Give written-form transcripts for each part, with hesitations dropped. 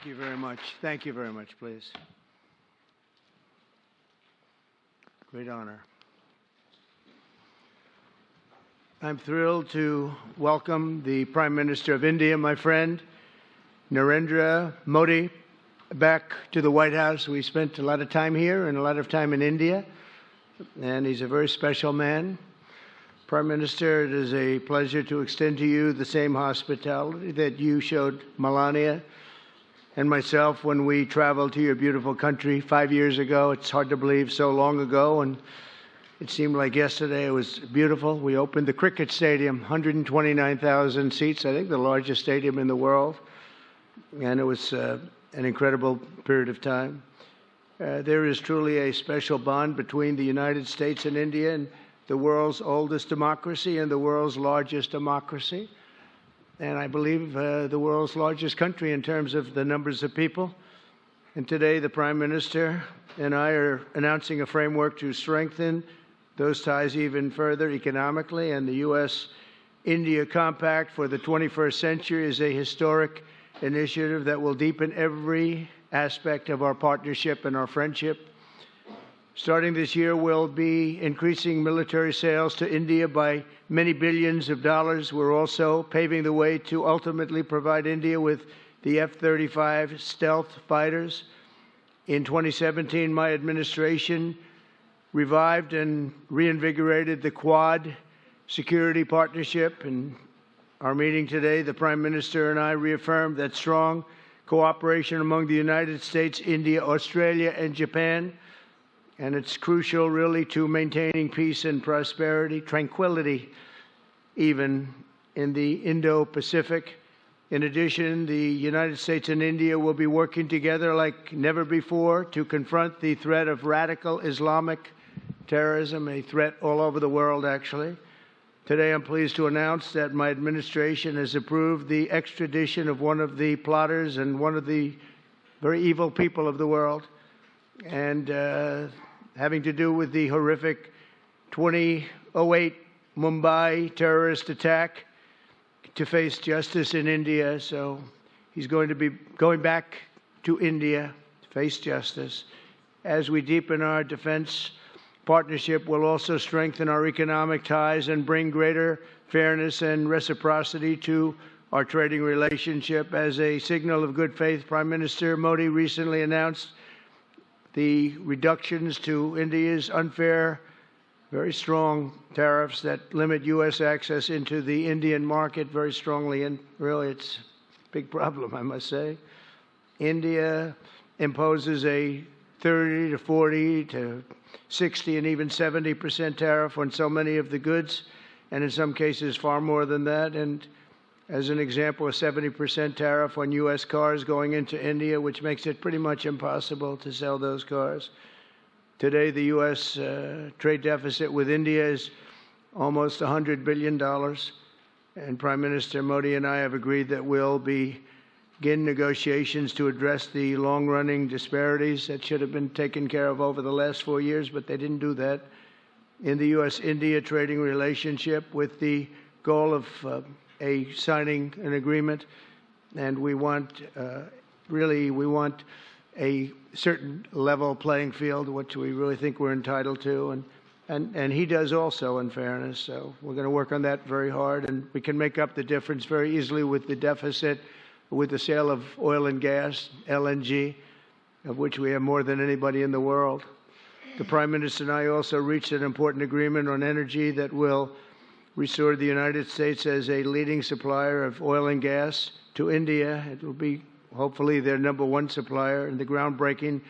Thank you very much. Thank you very much, please. Great honor. I'm thrilled to welcome the Prime Minister of India, my friend, Narendra Modi, back to the White House. We spent a lot of time here and a lot of time in India, and he's a very special man. Prime Minister, it is a pleasure to extend to you the same hospitality that you showed Melania and myself when we traveled to your beautiful country 5 years ago. It's hard to believe, so long ago, and it seemed like yesterday. It was beautiful. We opened the cricket stadium, 129,000 seats, I think the largest stadium in the world, and it was an incredible period of time. There is truly a special bond between the United States and India, and the world's oldest democracy and the world's largest democracy, and I believe the world's largest country in terms of the numbers of people. And today the Prime Minister and I are announcing a framework to strengthen those ties even further economically, and the U.S.-India Compact for the 21st century is a historic initiative that will deepen every aspect of our partnership and our friendship. Starting this year, we'll be increasing military sales to India by many billions of dollars. We're also paving the way to ultimately provide India with the F-35 stealth fighters. In 2017, my administration revived and reinvigorated the Quad security partnership. In our meeting today, the Prime Minister and I reaffirmed that strong cooperation among the United States, India, Australia, and Japan. And it's crucial, really, to maintaining peace and prosperity, tranquility, even in the Indo-Pacific. In addition, the United States and India will be working together like never before to confront the threat of radical Islamic terrorism, a threat all over the world, actually. Today, I'm pleased to announce that my administration has approved the extradition of one of the plotters and one of the very evil people of the world, and having to do with the horrific 2008 Mumbai terrorist attack, to face justice in India. So he's going to be going back to India to face justice. As we deepen our defense partnership, we'll also strengthen our economic ties and bring greater fairness and reciprocity to our trading relationship. As a signal of good faith, Prime Minister Modi recently announced the reductions to India's unfair, very strong tariffs that limit U.S. access into the Indian market very strongly, and really it's a big problem, I must say. India imposes a 30 to 40 to 60 and even 70% tariff on so many of the goods, and in some cases far more than that. And as an example, a 70% tariff on U.S. cars going into India, which makes it pretty much impossible to sell those cars. Today, the U.S. Trade deficit with India is almost $100 billion, and Prime Minister Modi and I have agreed that we'll begin negotiations to address the long-running disparities that should have been taken care of over the last 4 years, but they didn't do that, in the U.S.-India trading relationship, with the goal of signing an agreement. And we want, we want a certain level playing field, which we really think we're entitled to, and he does also, in fairness. So we're going to work on that very hard, and we can make up the difference very easily with the deficit, with the sale of oil and gas, LNG, of which we have more than anybody in the world. The Prime Minister and I also reached an important agreement on energy that will restore the United States as a leading supplier of oil and gas to India. It will be hopefully their #1 supplier. In the groundbreaking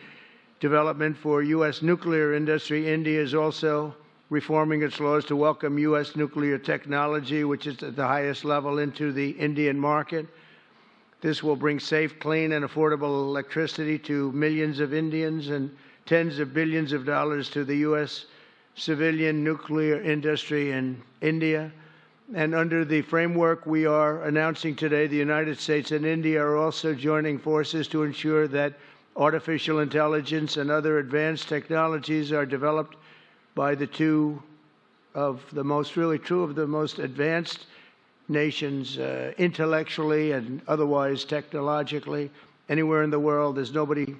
development for U.S. nuclear industry, India is also reforming its laws to welcome U.S. nuclear technology, which is at the highest level, into the Indian market. This will bring safe, clean, and affordable electricity to millions of Indians and tens of billions of dollars to the U.S. civilian nuclear industry in India. And under the framework we are announcing today, the United States and India are also joining forces to ensure that artificial intelligence and other advanced technologies are developed by two of the most advanced nations, intellectually and otherwise technologically. anywhere in the world. There's nobody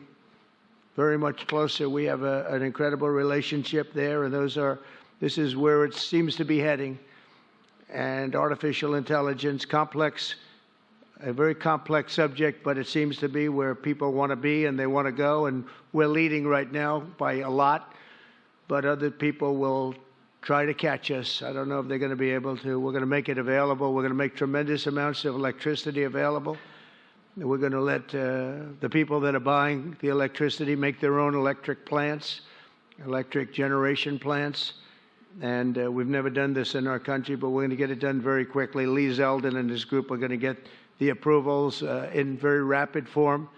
very much closer. We have an incredible relationship there, and this is where it seems to be heading. And artificial intelligence, a very complex subject, but it seems to be where people want to be and they want to go, and we're leading right now by a lot, but other people will try to catch us. I don't know if they're going to be able to. We're going to make it available. We're going to make tremendous amounts of electricity available. We're going to let the people that are buying the electricity make their own electric plants, electric generation plants. And we've never done this in our country, but we're going to get it done very quickly. Lee Zeldin and his group are going to get the approvals in very rapid form.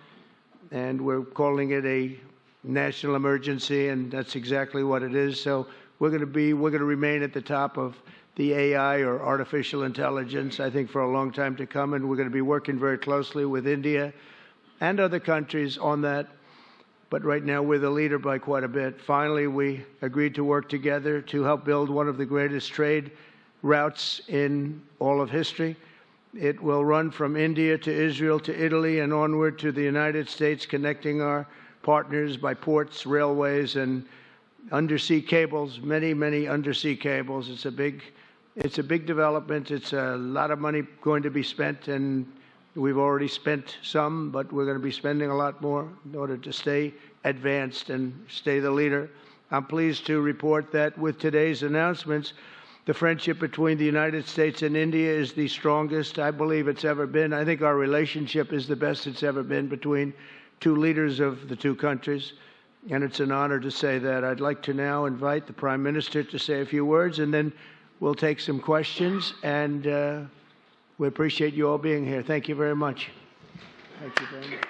And we're calling it a national emergency, and that's exactly what it is. So we're going to remain at the top of the AI, or artificial intelligence, I think, for a long time to come, and we're going to be working very closely with India and other countries on that. But right now, we're the leader by quite a bit. Finally, we agreed to work together to help build one of the greatest trade routes in all of history. It will run from India to Israel to Italy and onward to the United States, connecting our partners by ports, railways, and undersea cables, many, many undersea cables. It's a big development. It's a lot of money going to be spent, and we've already spent some, but we're going to be spending a lot more in order to stay advanced and stay the leader. I'm pleased to report that with today's announcements, the friendship between the United States and India is the strongest I believe it's ever been. I think our relationship is the best it's ever been between two leaders of the two countries, and it's an honor to say that. I'd like to now invite the Prime Minister to say a few words, and then we'll take some questions, and we appreciate you all being here. Thank you very much. Thank you very much.